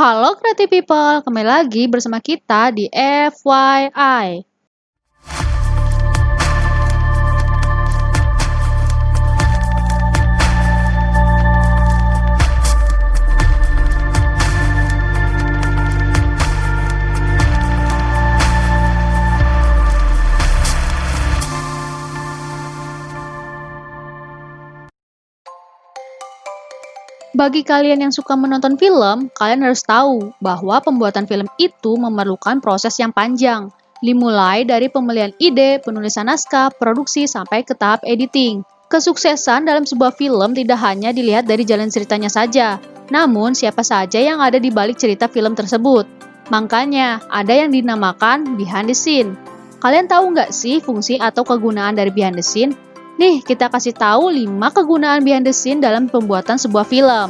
Halo Creative People, kembali lagi bersama kita di FYI. Bagi kalian yang suka menonton film, kalian harus tahu bahwa pembuatan film itu memerlukan proses yang panjang. Dimulai dari pemilihan ide, penulisan naskah, produksi, sampai ke tahap editing. Kesuksesan dalam sebuah film tidak hanya dilihat dari jalan ceritanya saja, namun siapa saja yang ada di balik cerita film tersebut. Makanya, ada yang dinamakan behind the scene. Kalian tahu nggak sih fungsi atau kegunaan dari behind the scene? Nih, kita kasih tahu 5 kegunaan behind the scene dalam pembuatan sebuah film.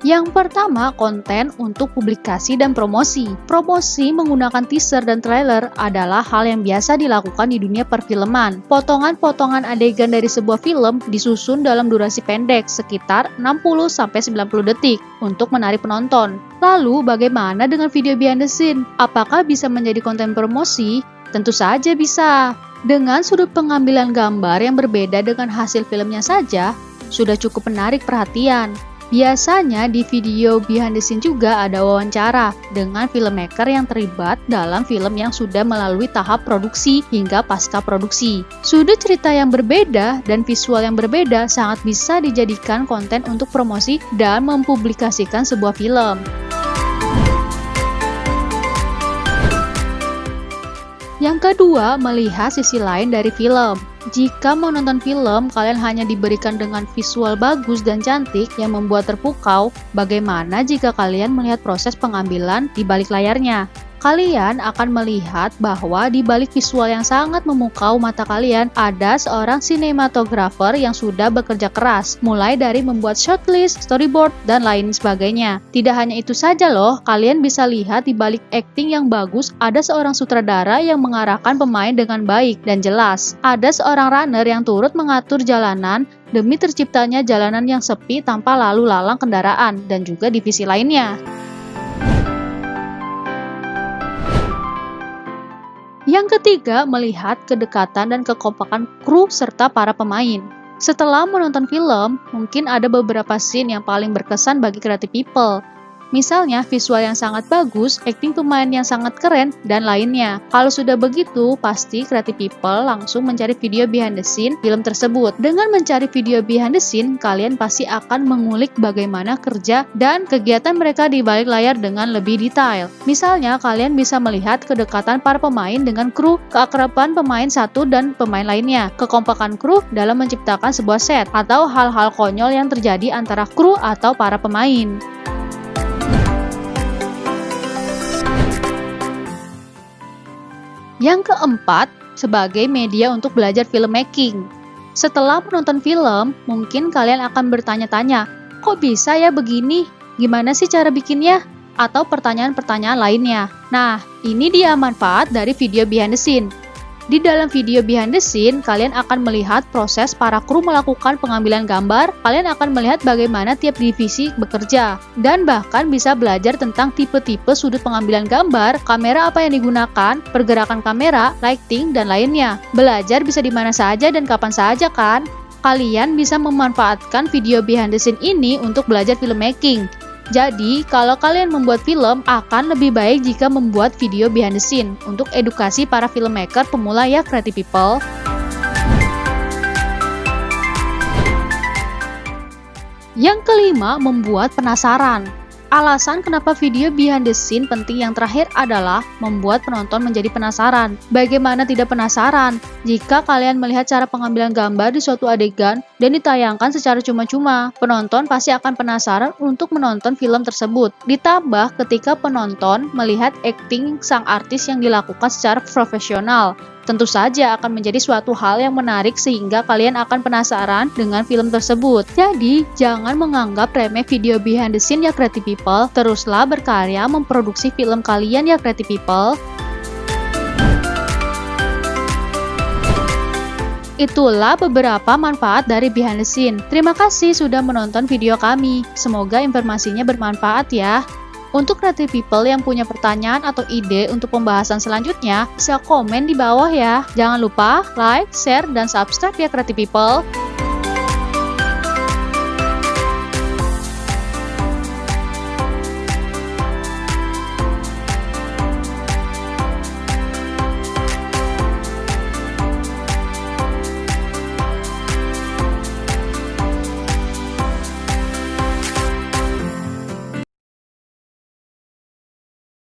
Yang pertama, konten untuk publikasi dan promosi. Promosi menggunakan teaser dan trailer adalah hal yang biasa dilakukan di dunia perfilman. Potongan-potongan adegan dari sebuah film disusun dalam durasi pendek, sekitar 60-90 detik, untuk menarik penonton. Lalu, bagaimana dengan video behind the scene? Apakah bisa menjadi konten promosi? Tentu saja bisa. Dengan sudut pengambilan gambar yang berbeda dengan hasil filmnya saja, sudah cukup menarik perhatian. Biasanya di video behind the scene juga ada wawancara dengan filmmaker yang terlibat dalam film yang sudah melalui tahap produksi hingga pasca produksi. Sudut cerita yang berbeda dan visual yang berbeda sangat bisa dijadikan konten untuk promosi dan mempublikasikan sebuah film. Yang kedua, melihat sisi lain dari film. Jika menonton film, kalian hanya diberikan dengan visual bagus dan cantik yang membuat terpukau, bagaimana jika kalian melihat proses pengambilan di balik layarnya? Kalian akan melihat bahwa di balik visual yang sangat memukau mata kalian, ada seorang sinematografer yang sudah bekerja keras, mulai dari membuat shortlist, storyboard, dan lain sebagainya. Tidak hanya itu saja loh, kalian bisa lihat di balik acting yang bagus, ada seorang sutradara yang mengarahkan pemain dengan baik dan jelas. Ada seorang runner yang turut mengatur jalanan demi terciptanya jalanan yang sepi tanpa lalu lalang kendaraan, dan juga divisi lainnya. Yang ketiga, melihat kedekatan dan kekompakan kru serta para pemain. Setelah menonton film, mungkin ada beberapa scene yang paling berkesan bagi creative people. Misalnya, visual yang sangat bagus, acting pemain yang sangat keren, dan lainnya. Kalau sudah begitu, pasti creative people langsung mencari video behind the scene film tersebut. Dengan mencari video behind the scene, kalian pasti akan mengulik bagaimana kerja dan kegiatan mereka di balik layar dengan lebih detail. Misalnya, kalian bisa melihat kedekatan para pemain dengan kru, keakraban pemain satu dan pemain lainnya, kekompakan kru dalam menciptakan sebuah set, atau hal-hal konyol yang terjadi antara kru atau para pemain. Yang keempat, sebagai media untuk belajar filmmaking. Setelah menonton film, mungkin kalian akan bertanya-tanya, kok bisa ya begini? Gimana sih cara bikinnya? Atau pertanyaan-pertanyaan lainnya. Nah, ini dia manfaat dari video behind the scene. Di dalam video behind the scene, kalian akan melihat proses para kru melakukan pengambilan gambar, kalian akan melihat bagaimana tiap divisi bekerja, dan bahkan bisa belajar tentang tipe-tipe sudut pengambilan gambar, kamera apa yang digunakan, pergerakan kamera, lighting, dan lainnya. Belajar bisa di mana saja dan kapan saja kan? Kalian bisa memanfaatkan video behind the scene ini untuk belajar filmmaking. Jadi, kalau kalian membuat film, akan lebih baik jika membuat video behind the scene untuk edukasi para filmmaker pemula ya creative people. Yang kelima, membuat penasaran. Alasan kenapa video behind the scene penting yang terakhir adalah membuat penonton menjadi penasaran. Bagaimana tidak penasaran jika kalian melihat cara pengambilan gambar di suatu adegan dan ditayangkan secara cuma-cuma? Penonton pasti akan penasaran untuk menonton film tersebut. Ditambah ketika penonton melihat acting sang artis yang dilakukan secara profesional. Tentu saja akan menjadi suatu hal yang menarik sehingga kalian akan penasaran dengan film tersebut. Jadi, jangan menganggap remeh video behind the scene ya creative people. Teruslah berkarya memproduksi film kalian ya creative people. Itulah beberapa manfaat dari behind the scene. Terima kasih sudah menonton video kami. Semoga informasinya bermanfaat ya. Untuk creative people yang punya pertanyaan atau ide untuk pembahasan selanjutnya, bisa komen di bawah ya. Jangan lupa like, share, dan subscribe ya creative people.